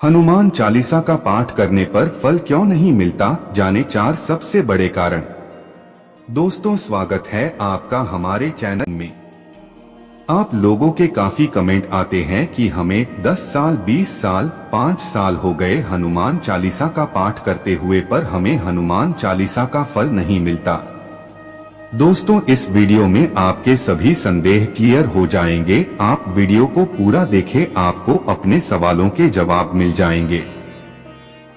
हनुमान चालीसा का पाठ करने पर फल क्यों नहीं मिलता, जाने 4 सबसे बड़े कारण। दोस्तों, स्वागत है आपका हमारे चैनल में। आप लोगों के काफी कमेंट आते हैं कि हमें 10 साल, 20 साल, 5 साल हो गए हनुमान चालीसा का पाठ करते हुए, पर हमें हनुमान चालीसा का फल नहीं मिलता। दोस्तों, इस वीडियो में आपके सभी संदेह क्लियर हो जाएंगे। आप वीडियो को पूरा देखें, आपको अपने सवालों के जवाब मिल जाएंगे।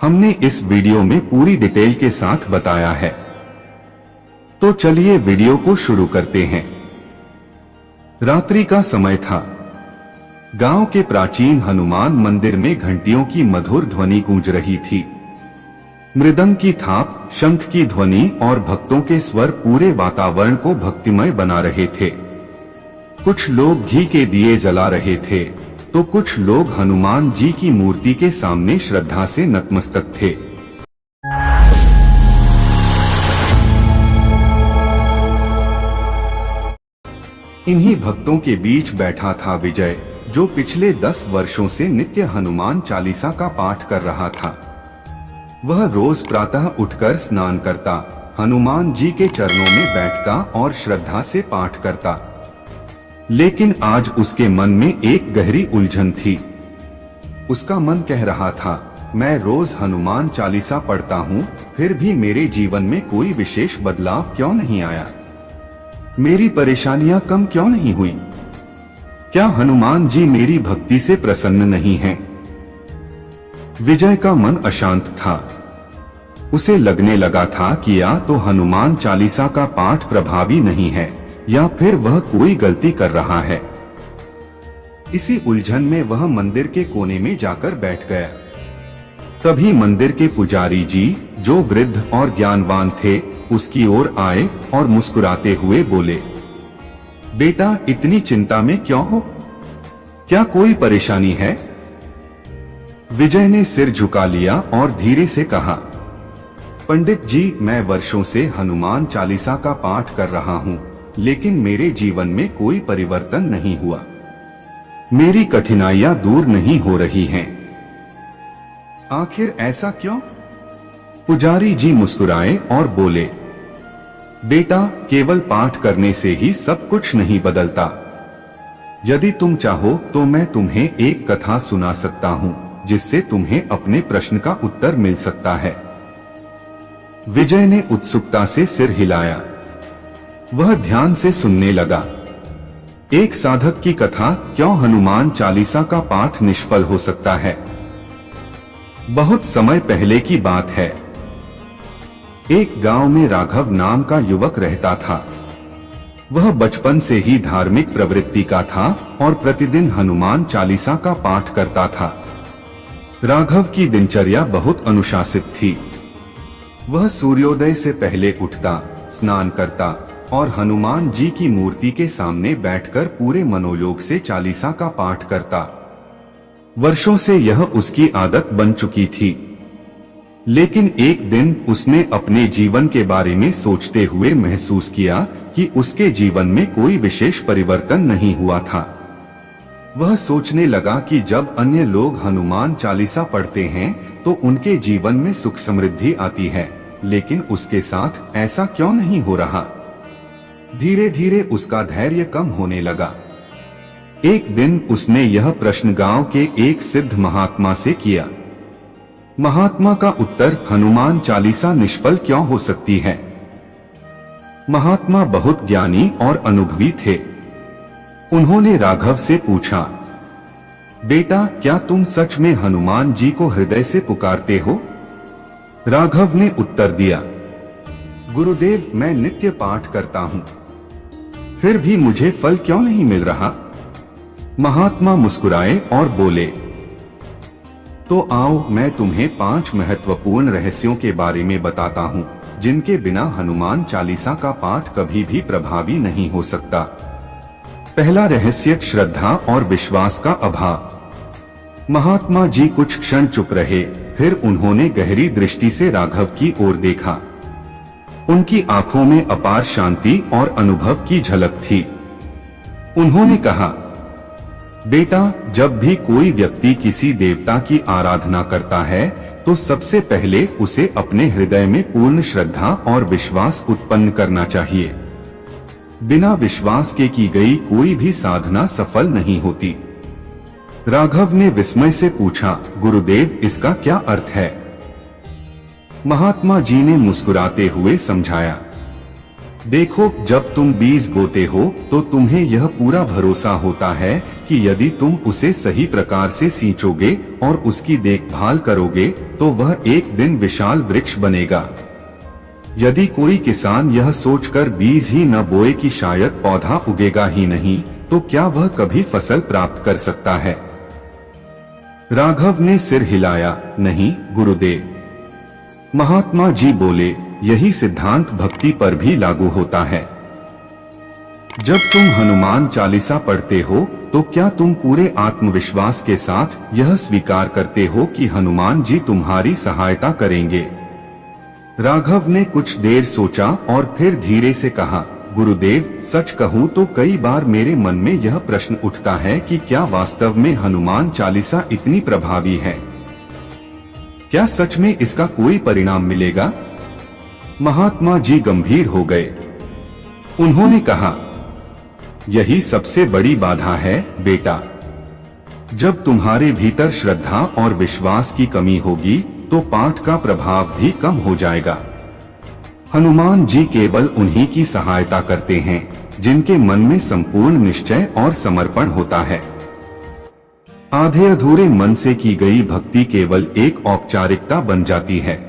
हमने इस वीडियो में पूरी डिटेल के साथ बताया है। तो चलिए वीडियो को शुरू करते हैं। रात्रि का समय था। गांव के प्राचीन हनुमान मंदिर में घंटियों की मधुर ध्वनि गूंज रही थी। मृदंग की थाप, शंख की ध्वनि और भक्तों के स्वर पूरे वातावरण को भक्तिमय बना रहे थे। कुछ लोग घी के दिए जला रहे थे, तो कुछ लोग हनुमान जी की मूर्ति के सामने श्रद्धा से नतमस्तक थे। इन्हीं भक्तों के बीच बैठा था विजय, जो पिछले 10 वर्षों से नित्य हनुमान चालीसा का पाठ कर रहा था। वह रोज प्रातः उठकर स्नान करता, हनुमान जी के चरणों में बैठता और श्रद्धा से पाठ करता। लेकिन आज उसके मन में एक गहरी उलझन थी। उसका मन कह रहा था, मैं रोज हनुमान चालीसा पढ़ता हूँ, फिर भी मेरे जीवन में कोई विशेष बदलाव क्यों नहीं आया? मेरी परेशानियां कम क्यों नहीं हुई? क्या हनुमान जी मेरी भक्ति से प्रसन्न नहीं हैं? विजय का मन अशांत था। उसे लगने लगा था कि या तो हनुमान चालीसा का पाठ प्रभावी नहीं है, या फिर वह कोई गलती कर रहा है। इसी उलझन में वह मंदिर के कोने में जाकर बैठ गया। तभी मंदिर के पुजारी जी, जो वृद्ध और ज्ञानवान थे, उसकी ओर आए और मुस्कुराते हुए बोले, बेटा, इतनी चिंता में क्यों हो? क्या कोई परेशानी है? विजय ने सिर झुका लिया और धीरे से कहा, पंडित जी, मैं वर्षों से हनुमान चालीसा का पाठ कर रहा हूँ, लेकिन मेरे जीवन में कोई परिवर्तन नहीं हुआ। मेरी कठिनाइयां दूर नहीं हो रही हैं। आखिर ऐसा क्यों? पुजारी जी मुस्कुराए और बोले, बेटा, केवल पाठ करने से ही सब कुछ नहीं बदलता। यदि तुम चाहो तो मैं तुम्हें एक कथा सुना सकता हूँ, जिससे तुम्हें अपने प्रश्न का उत्तर मिल सकता है। विजय ने उत्सुकता से सिर हिलाया। वह ध्यान से सुनने लगा। एक साधक की कथा, क्यों हनुमान चालीसा का पाठ निष्फल हो सकता है। बहुत समय पहले की बात है। एक गांव में राघव नाम का युवक रहता था। वह बचपन से ही धार्मिक प्रवृत्ति का था और प्रतिदिन हनुमान चालीसा का पाठ करता था। राघव की दिनचर्या बहुत अनुशासित थी। वह सूर्योदय से पहले उठता, स्नान करता और हनुमान जी की मूर्ति के सामने बैठकर पूरे मनोयोग से चालीसा का पाठ करता। वर्षों से यह उसकी आदत बन चुकी थी। लेकिन एक दिन उसने अपने जीवन के बारे में सोचते हुए महसूस किया कि उसके जीवन में कोई विशेष परिवर्तन नहीं हुआ था। वह सोचने लगा कि जब अन्य लोग हनुमान चालीसा पढ़ते हैं तो उनके जीवन में सुख समृद्धि आती है, लेकिन उसके साथ ऐसा क्यों नहीं हो रहा? धीरे धीरे उसका धैर्य कम होने लगा। एक दिन उसने यह प्रश्न गांव के एक सिद्ध महात्मा से किया। महात्मा का उत्तर, हनुमान चालीसा निष्फल क्यों हो सकती है? महात्मा बहुत ज्ञानी और अनुभवी थे। उन्होंने राघव से पूछा, बेटा, क्या तुम सच में हनुमान जी को हृदय से पुकारते हो? राघव ने उत्तर दिया, गुरुदेव, मैं नित्य पाठ करता हूँ, फिर भी मुझे फल क्यों नहीं मिल रहा? महात्मा मुस्कुराए और बोले, तो आओ, मैं तुम्हें 5 महत्वपूर्ण रहस्यों के बारे में बताता हूँ, जिनके बिना हनुमान चालीसा का पाठ कभी भी प्रभावी नहीं हो सकता। पहला रहस्य, श्रद्धा और विश्वास का अभाव। महात्मा जी कुछ क्षण चुप रहे, फिर उन्होंने गहरी दृष्टि से राघव की ओर देखा। उनकी आंखों में अपार शांति और अनुभव की झलक थी। उन्होंने कहा, बेटा, जब भी कोई व्यक्ति किसी देवता की आराधना करता है तो सबसे पहले उसे अपने हृदय में पूर्ण श्रद्धा और विश्वास उत्पन्न करना चाहिए। बिना विश्वास के की गई कोई भी साधना सफल नहीं होती। राघव ने विस्मय से पूछा, गुरुदेव, इसका क्या अर्थ है? महात्मा जी ने मुस्कुराते हुए समझाया, देखो, जब तुम बीज बोते हो तो तुम्हें यह पूरा भरोसा होता है कि यदि तुम उसे सही प्रकार से सींचोगे और उसकी देखभाल करोगे तो वह एक दिन विशाल वृक्ष बनेगा। यदि कोई किसान यह सोचकर बीज ही न बोए कि शायद पौधा उगेगा ही नहीं, तो क्या वह कभी फसल प्राप्त कर सकता है? राघव ने सिर हिलाया, नहीं गुरुदेव। महात्मा जी बोले, यही सिद्धांत भक्ति पर भी लागू होता है। जब तुम हनुमान चालीसा पढ़ते हो तो क्या तुम पूरे आत्मविश्वास के साथ यह स्वीकार करते हो कि हनुमान जी तुम्हारी सहायता करेंगे? राघव ने कुछ देर सोचा और फिर धीरे से कहा, गुरुदेव, सच कहूँ तो कई बार मेरे मन में यह प्रश्न उठता है कि क्या वास्तव में हनुमान चालीसा इतनी प्रभावी है? क्या सच में इसका कोई परिणाम मिलेगा? महात्मा जी गंभीर हो गए। उन्होंने कहा, यही सबसे बड़ी बाधा है बेटा। जब तुम्हारे भीतर श्रद्धा और विश्वास की कमी होगी तो पाठ का प्रभाव भी कम हो जाएगा। हनुमान जी केवल उन्हीं की सहायता करते हैं जिनके मन में संपूर्ण निश्चय और समर्पण होता है। आधे अधूरे मन से की गई भक्ति केवल एक औपचारिकता बन जाती है।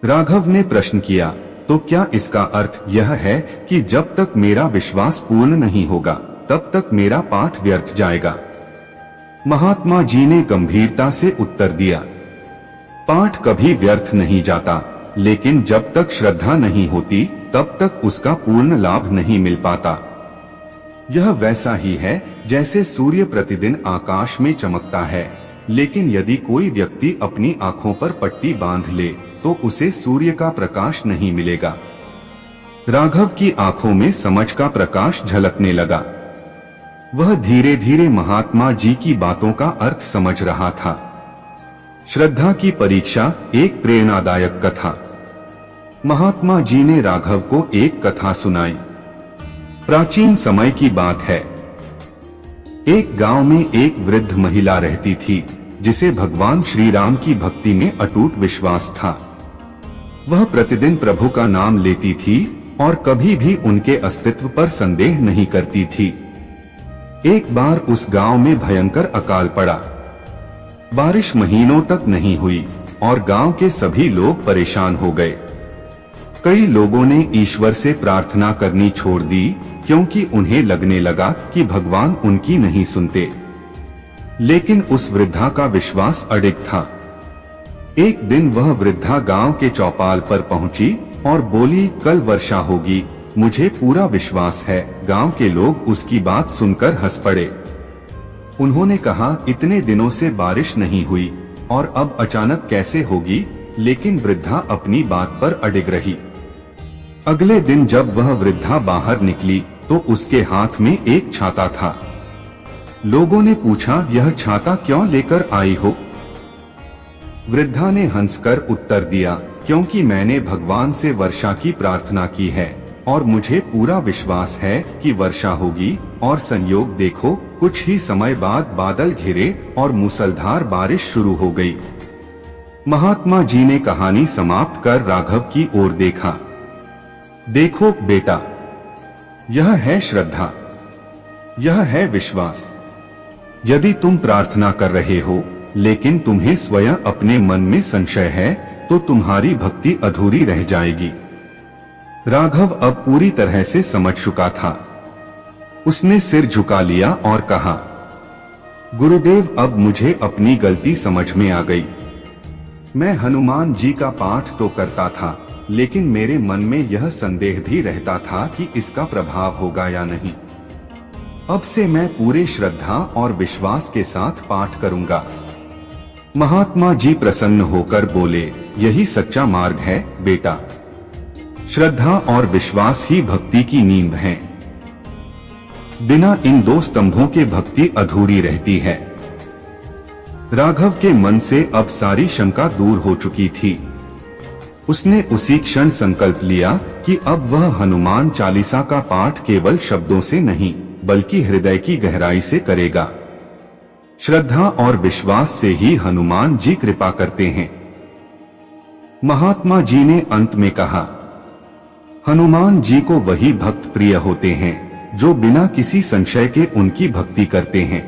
राघव ने प्रश्न किया, तो क्या इसका अर्थ यह है कि जब तक मेरा विश्वास पूर्ण नहीं होगा तब तक मेरा पाठ व्यर्थ जाएगा? महात्मा जी ने गंभीरता से उत्तर दिया, पाठ कभी व्यर्थ नहीं जाता, लेकिन जब तक श्रद्धा नहीं होती तब तक उसका पूर्ण लाभ नहीं मिल पाता। यह वैसा ही है जैसे सूर्य प्रतिदिन आकाश में चमकता है, लेकिन यदि कोई व्यक्ति अपनी आंखों पर पट्टी बांध ले तो उसे सूर्य का प्रकाश नहीं मिलेगा। राघव की आंखों में समझ का प्रकाश झलकने लगा। वह धीरे धीरे महात्मा जी की बातों का अर्थ समझ रहा था। श्रद्धा की परीक्षा, एक प्रेरणादायक कथा। महात्मा जी ने राघव को एक कथा सुनाई। प्राचीन समय की बात है। एक गांव में एक वृद्ध महिला रहती थी जिसे भगवान श्री राम की भक्ति में अटूट विश्वास था। वह प्रतिदिन प्रभु का नाम लेती थी और कभी भी उनके अस्तित्व पर संदेह नहीं करती थी। एक बार उस गांव में भयंकर अकाल पड़ा। बारिश महीनों तक नहीं हुई और गांव के सभी लोग परेशान हो गए। कई लोगों ने ईश्वर से प्रार्थना करनी छोड़ दी क्योंकि उन्हें लगने लगा कि भगवान उनकी नहीं सुनते। लेकिन उस वृद्धा का विश्वास अडिग था। एक दिन वह वृद्धा गांव के चौपाल पर पहुंची और बोली, कल वर्षा होगी, मुझे पूरा विश्वास है। गांव के लोग उसकी बात सुनकर हंस पड़े। उन्होंने कहा, इतने दिनों से बारिश नहीं हुई और अब अचानक कैसे होगी? लेकिन वृद्धा अपनी बात पर अडिग रही। अगले दिन जब वह वृद्धा बाहर निकली तो उसके हाथ में एक छाता था। लोगों ने पूछा, यह छाता क्यों लेकर आई हो? वृद्धा ने हंसकर उत्तर दिया, क्योंकि मैंने भगवान से वर्षा की प्रार्थना की है और मुझे पूरा विश्वास है कि वर्षा होगी। और संयोग देखो, कुछ ही समय बाद बादल घिरे और मूसलधार बारिश शुरू हो गई। महात्मा जी ने कहानी समाप्त कर राघव की ओर देखा। देखो बेटा, यह है श्रद्धा, यह है विश्वास। यदि तुम प्रार्थना कर रहे हो लेकिन तुम्हें स्वयं अपने मन में संशय है तो तुम्हारी भक्ति अधूरी रह जाएगी। राघव अब पूरी तरह से समझ चुका था। उसने सिर झुका लिया और कहा, गुरुदेव, अब मुझे अपनी गलती समझ में आ गई। मैं हनुमान जी का पाठ तो करता था, लेकिन मेरे मन में यह संदेह भी रहता था कि इसका प्रभाव होगा या नहीं। अब से मैं पूरे श्रद्धा और विश्वास के साथ पाठ करूंगा। महात्मा जी प्रसन्न होकर बोले, यही सच्चा मार्ग है बेटा। श्रद्धा और विश्वास ही भक्ति की नींव है। बिना इन दो स्तंभों के भक्ति अधूरी रहती है। राघव के मन से अब सारी शंका दूर हो चुकी थी। उसने उसी क्षण संकल्प लिया कि अब वह हनुमान चालीसा का पाठ केवल शब्दों से नहीं बल्कि हृदय की गहराई से करेगा। श्रद्धा और विश्वास से ही हनुमान जी कृपा करते हैं। महात्मा जी ने अंत में कहा, हनुमान जी को वही भक्त प्रिय होते हैं जो बिना किसी संशय के उनकी भक्ति करते हैं।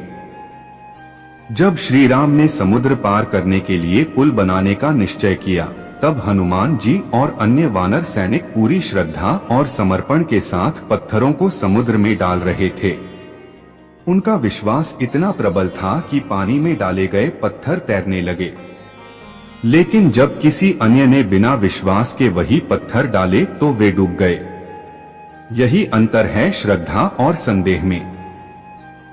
जब श्री राम ने समुद्र पार करने के लिए पुल बनाने का निश्चय किया, तब हनुमान जी और अन्य वानर सैनिक पूरी श्रद्धा और समर्पण के साथ पत्थरों को समुद्र में डाल रहे थे। उनका विश्वास इतना प्रबल था कि पानी में डाले गए पत्थर तैरने लगे। लेकिन जब किसी अन्य ने बिना विश्वास के वही पत्थर डाले तो वे डूब गए। यही अंतर है श्रद्धा और संदेह में।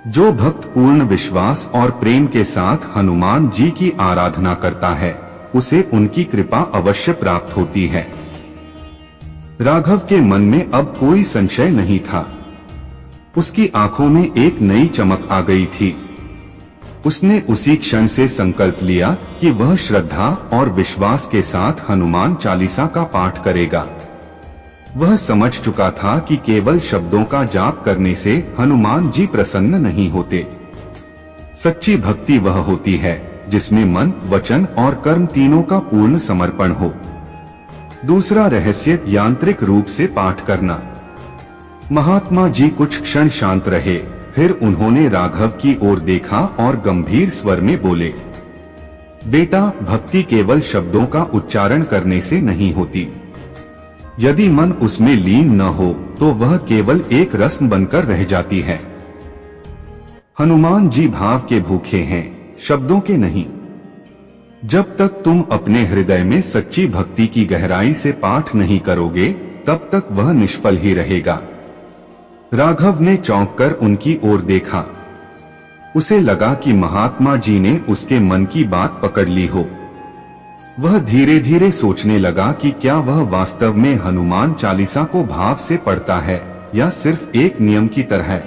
जो भक्त पूर्ण विश्वास और प्रेम के साथ हनुमान जी की आराधना करता है, उसे उनकी कृपा अवश्य प्राप्त होती है। राघव के मन में अब कोई संशय नहीं था। उसकी आंखों में एक नई चमक आ गई थी। उसने उसी क्षण से संकल्प लिया कि वह श्रद्धा और विश्वास के साथ हनुमान चालीसा का पाठ करेगा। वह समझ चुका था कि केवल शब्दों का जाप करने से हनुमान जी प्रसन्न नहीं होते। सच्ची भक्ति वह होती है जिसमें मन, वचन और कर्म तीनों का पूर्ण समर्पण हो। दूसरा रहस्य, यांत्रिक रूप से पाठ करना। महात्मा जी कुछ क्षण शांत रहे, फिर उन्होंने राघव की ओर देखा और गंभीर स्वर में बोले, बेटा, भक्ति केवल शब्दों का उच्चारण करने से नहीं होती। यदि मन उसमें लीन न हो तो वह केवल एक रस्म बनकर रह जाती है। हनुमान जी भाव के भूखे हैं, शब्दों के नहीं। जब तक तुम अपने हृदय में सच्ची भक्ति की गहराई से पाठ नहीं करोगे, तब तक वह निष्फल ही रहेगा। राघव ने चौंक कर उनकी ओर देखा। उसे लगा कि महात्मा जी ने उसके मन की बात पकड़ ली हो। वह धीरे धीरे सोचने लगा कि क्या वह वास्तव में हनुमान चालीसा को भाव से पढ़ता है या सिर्फ एक नियम की तरह।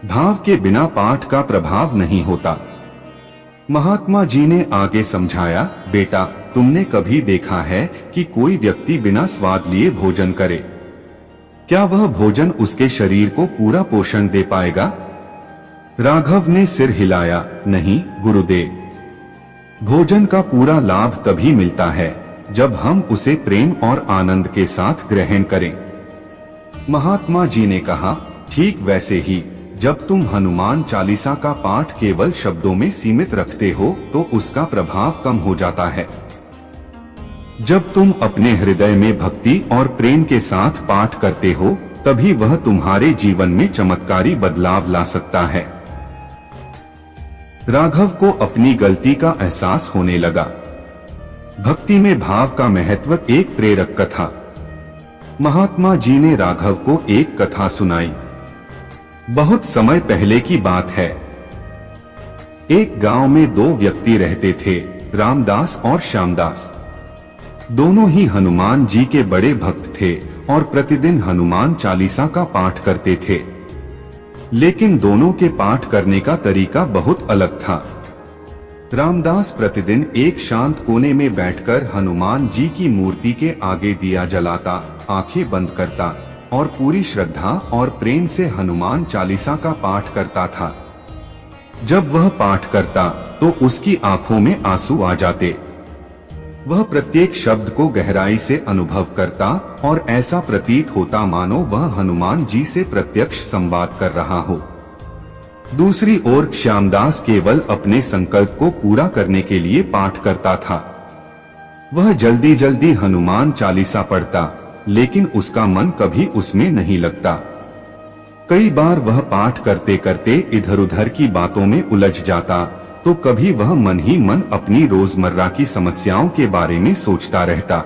भाव के बिना पाठ का प्रभाव नहीं होता। महात्मा जी ने आगे समझाया, बेटा, तुमने कभी देखा है कि कोई व्यक्ति बिना स्वाद लिए भोजन करे? क्या वह भोजन उसके शरीर को पूरा पोषण दे पाएगा? राघव ने सिर हिलाया, नहीं गुरुदेव। भोजन का पूरा लाभ तभी मिलता है जब हम उसे प्रेम और आनंद के साथ ग्रहण करें। महात्मा जी ने कहा, ठीक वैसे ही जब तुम हनुमान चालीसा का पाठ केवल शब्दों में सीमित रखते हो तो उसका प्रभाव कम हो जाता है। जब तुम अपने हृदय में भक्ति और प्रेम के साथ पाठ करते हो, तभी वह तुम्हारे जीवन में चमत्कारी बदलाव ला सकता है। राघव को अपनी गलती का एहसास होने लगा। भक्ति में भाव का महत्व, एक प्रेरक कथा। महात्मा जी ने राघव को एक कथा सुनाई। बहुत समय पहले की बात है। एक गांव में दो व्यक्ति रहते थे, रामदास और श्यामदास। दोनों ही हनुमान जी के बड़े भक्त थे और प्रतिदिन हनुमान चालीसा का पाठ करते थे। लेकिन दोनों के पाठ करने का तरीका बहुत अलग था। रामदास प्रतिदिन एक शांत कोने में बैठकर हनुमान जी की मूर्ति के आगे दिया जलाता, आंखें बंद करता और पूरी श्रद्धा और प्रेम से हनुमान चालीसा का पाठ करता था। जब वह पाठ करता तो उसकी आंखों में आंसू आ जाते। वह प्रत्येक शब्द को गहराई से अनुभव करता और ऐसा प्रतीत होता मानो वह हनुमान जी से प्रत्यक्ष संवाद कर रहा हो। दूसरी ओर श्यामदास केवल अपने संकल्प को पूरा करने के लिए पाठ करता था। वह जल्दी जल्दी हनुमान चालीसा पढ़ता, लेकिन उसका मन कभी उसमें नहीं लगता। कई बार वह पाठ करते करते इधर उधर की बातों में उलझ जाता, तो कभी वह मन ही मन अपनी रोजमर्रा की समस्याओं के बारे में सोचता रहता।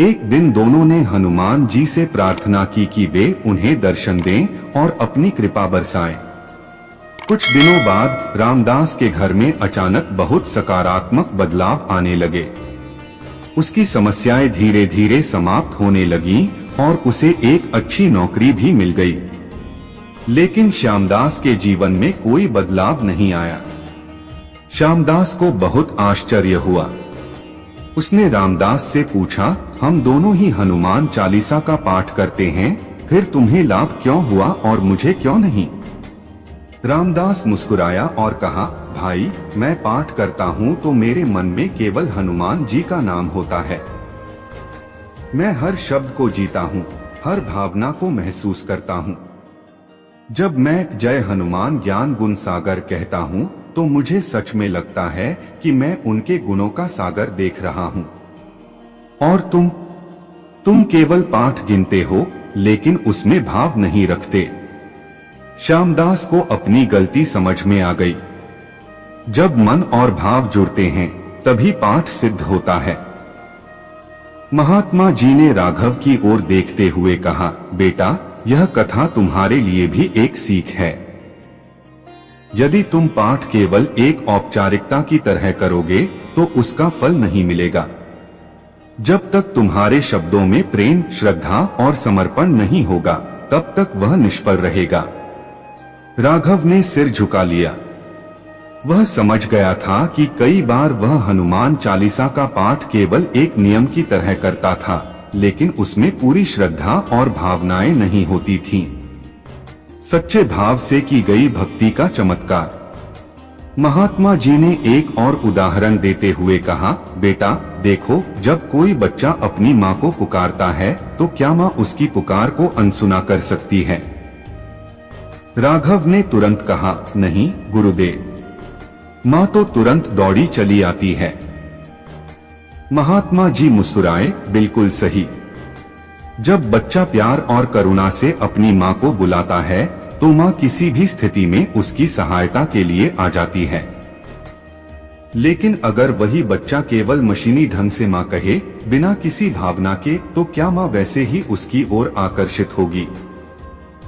एक दिन दोनों ने हनुमान जी से प्रार्थना की कि वे उन्हें दर्शन दें और अपनी कृपा बरसाएं। कुछ दिनों बाद रामदास के घर में अचानक बहुत सकारात्मक बदलाव आने लगे। उसकी समस्याएं धीरे धीरे समाप्त होने लगीं और उसे एक अच्छी नौकरी भी मिल गई। लेकिन श्यामदास के जीवन में कोई बदलाव नहीं आया। श्यामदास को बहुत आश्चर्य हुआ। उसने रामदास से पूछा, हम दोनों ही हनुमान चालीसा का पाठ करते हैं, फिर तुम्हें लाभ क्यों हुआ और मुझे क्यों नहीं? रामदास मुस्कुराया और कहा, भाई, मैं पाठ करता हूँ तो मेरे मन में केवल हनुमान जी का नाम होता है। मैं हर शब्द को जीता हूँ, हर भावना को महसूस करता हूँ। जब मैं जय हनुमान ज्ञान गुण सागर कहता हूँ तो मुझे सच में लगता है कि मैं उनके गुणों का सागर देख रहा हूँ। और तुम केवल पाठ गिनते हो लेकिन उसमें भाव नहीं रखते। श्यामदास को अपनी गलती समझ में आ गई। जब मन और भाव जुड़ते हैं तभी पाठ सिद्ध होता है। महात्मा जी ने राघव की ओर देखते हुए कहा, बेटा, यह कथा तुम्हारे लिए भी एक सीख है। यदि तुम पाठ केवल एक औपचारिकता की तरह करोगे तो उसका फल नहीं मिलेगा। जब तक तुम्हारे शब्दों में प्रेम, श्रद्धा और समर्पण नहीं होगा तब तक वह निष्फल रहेगा। राघव ने सिर झुका लिया। वह समझ गया था कि कई बार वह हनुमान चालीसा का पाठ केवल एक नियम की तरह करता था, लेकिन उसमें पूरी श्रद्धा और भावनाएं नहीं होती थीं। सच्चे भाव से की गई भक्ति का चमत्कार। महात्मा जी ने एक और उदाहरण देते हुए कहा, बेटा, देखो, जब कोई बच्चा अपनी माँ को पुकारता है तो क्या माँ उसकी पुकार को अनसुना कर सकती है? राघव ने तुरंत कहा, नहीं गुरुदेव, माँ तो तुरंत दौड़ी चली आती है। महात्मा जी मुस्कुराए, बिल्कुल सही। जब बच्चा प्यार और करुणा से अपनी माँ को बुलाता है तो माँ किसी भी स्थिति में उसकी सहायता के लिए आ जाती है। लेकिन अगर वही बच्चा केवल मशीनी ढंग से माँ कहे, बिना किसी भावना के, तो क्या माँ वैसे ही उसकी ओर आकर्षित होगी?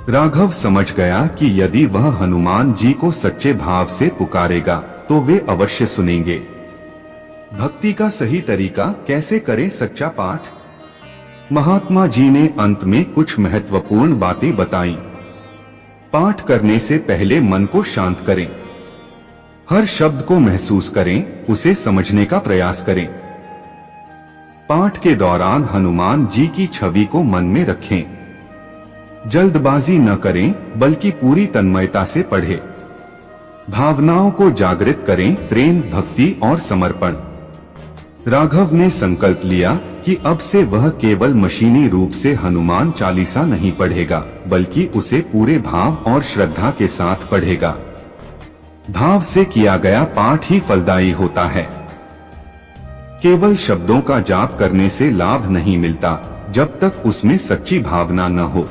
राघव समझ गया कि यदि वह हनुमान जी को सच्चे भाव से पुकारेगा तो वे अवश्य सुनेंगे। भक्ति का सही तरीका कैसे करें? सच्चा पाठ। महात्मा जी ने अंत में कुछ महत्वपूर्ण बातें बताई। पाठ करने से पहले मन को शांत करें। हर शब्द को महसूस करें, उसे समझने का प्रयास करें। पाठ के दौरान हनुमान जी की छवि को मन में रखें। जल्दबाजी न करें, बल्कि पूरी तन्मयता से पढ़ें। भावनाओं को जागृत करें, प्रेम, भक्ति और समर्पण। राघव ने संकल्प लिया कि अब से वह केवल मशीनी रूप से हनुमान चालीसा नहीं पढ़ेगा, बल्कि उसे पूरे भाव और श्रद्धा के साथ पढ़ेगा। भाव से किया गया पाठ ही फलदायी होता है। केवल शब्दों का जाप करने से लाभ नहीं मिलता जब तक उसमें सच्ची भावना न हो।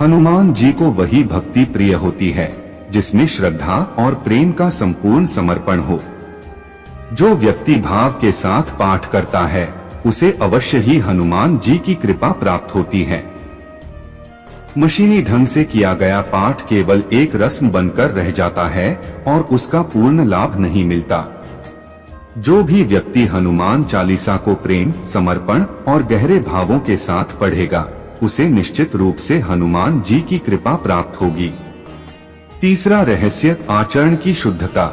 हनुमान जी को वही भक्ति प्रिय होती है जिसमें श्रद्धा और प्रेम का संपूर्ण समर्पण हो। जो व्यक्ति भाव के साथ पाठ करता है उसे अवश्य ही हनुमान जी की कृपा प्राप्त होती है। मशीनी ढंग से किया गया पाठ केवल एक रस्म बनकर रह जाता है और उसका पूर्ण लाभ नहीं मिलता। जो भी व्यक्ति हनुमान चालीसा को प्रेम, समर्पण और गहरे भावों के साथ पढ़ेगा उसे निश्चित रूप से हनुमान जी की कृपा प्राप्त होगी। तीसरा रहस्य, आचरण की शुद्धता।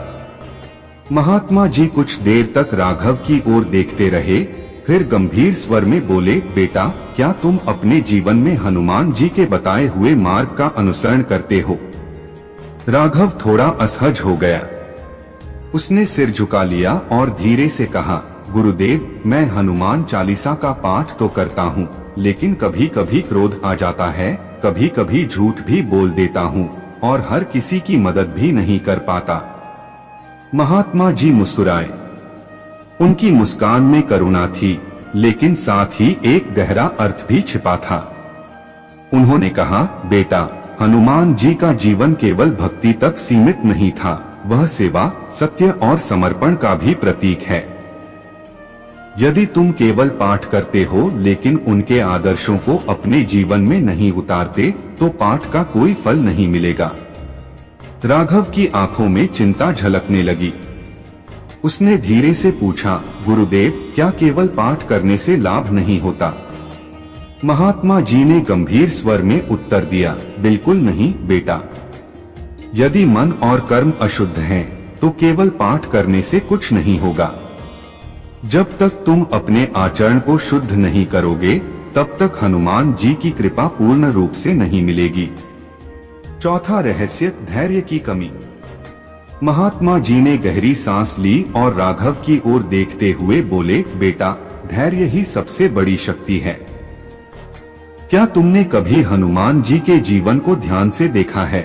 महात्मा जी कुछ देर तक राघव की ओर देखते रहे, फिर गंभीर स्वर में बोले, बेटा, क्या तुम अपने जीवन में हनुमान जी के बताए हुए मार्ग का अनुसरण करते हो? राघव थोड़ा असहज हो गया। उसने सिर झुका लिया और धीरे से कहा, गुरुदेव, मैं हनुमान चालीसा का पाठ तो करता हूँ, लेकिन कभी कभी क्रोध आ जाता है, कभी कभी झूठ भी बोल देता हूँ और हर किसी की मदद भी नहीं कर पाता। महात्मा जी मुस्कुराए। उनकी मुस्कान में करुणा थी, लेकिन साथ ही एक गहरा अर्थ भी छिपा था। उन्होंने कहा, बेटा, हनुमान जी का जीवन केवल भक्ति तक सीमित नहीं था, वह सेवा, सत्य और समर्पण का भी प्रतीक है। यदि तुम केवल पाठ करते हो लेकिन उनके आदर्शों को अपने जीवन में नहीं उतारते तो पाठ का कोई फल नहीं मिलेगा। राघव की आंखों में चिंता झलकने लगी। उसने धीरे से पूछा, गुरुदेव, क्या केवल पाठ करने से लाभ नहीं होता? महात्मा जी ने गंभीर स्वर में उत्तर दिया, बिल्कुल नहीं बेटा। यदि मन और कर्म अशुद्ध हैं, तो केवल पाठ करने से कुछ नहीं होगा। जब तक तुम अपने आचरण को शुद्ध नहीं करोगे, तब तक हनुमान जी की कृपा पूर्ण रूप से नहीं मिलेगी। चौथा रहस्य, धैर्य की कमी। महात्मा जी ने गहरी सांस ली और राघव की ओर देखते हुए बोले, बेटा, धैर्य ही सबसे बड़ी शक्ति है। क्या तुमने कभी हनुमान जी के जीवन को ध्यान से देखा है?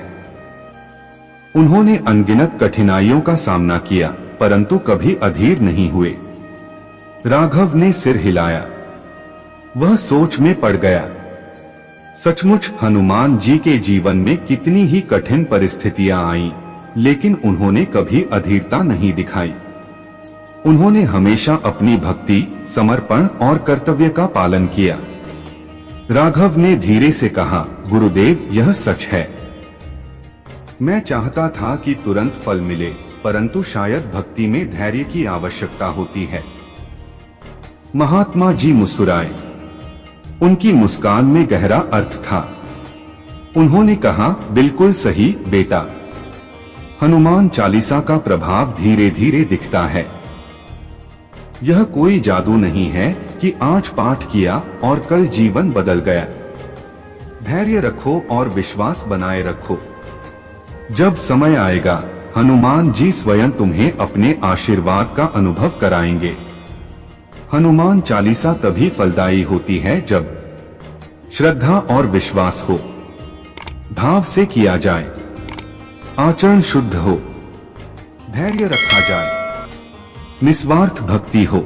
उन्होंने अनगिनत कठिनाइयों का सामना किया, परंतु कभी अधीर नहीं हुए। राघव ने सिर हिलाया। वह सोच में पड़ गया। सचमुच हनुमान जी के जीवन में कितनी ही कठिन परिस्थितियां आईं, लेकिन उन्होंने कभी अधीरता नहीं दिखाई। उन्होंने हमेशा अपनी भक्ति, समर्पण और कर्तव्य का पालन किया। राघव ने धीरे से कहा, गुरुदेव, यह सच है। मैं चाहता था कि तुरंत फल मिले, परंतु शायद भक्ति में धैर्य की आवश्यकता होती है। महात्मा जी मुस्कुराए। उनकी मुस्कान में गहरा अर्थ था। उन्होंने कहा, बिल्कुल सही बेटा। हनुमान चालीसा का प्रभाव धीरे धीरे दिखता है। यह कोई जादू नहीं है कि आज पाठ किया और कल जीवन बदल गया। धैर्य रखो और विश्वास बनाए रखो। जब समय आएगा, हनुमान जी स्वयं तुम्हें अपने आशीर्वाद का अनुभव कराएंगे। हनुमान चालीसा तभी फलदायी होती है जब श्रद्धा और विश्वास हो, भाव से किया जाए, आचरण शुद्ध हो, धैर्य रखा जाए, निस्वार्थ भक्ति हो।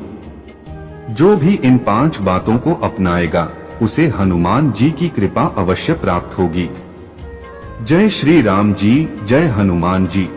जो भी इन 5 बातों को अपनाएगा, उसे हनुमान जी की कृपा अवश्य प्राप्त होगी। जय श्री राम जी, जय हनुमान जी।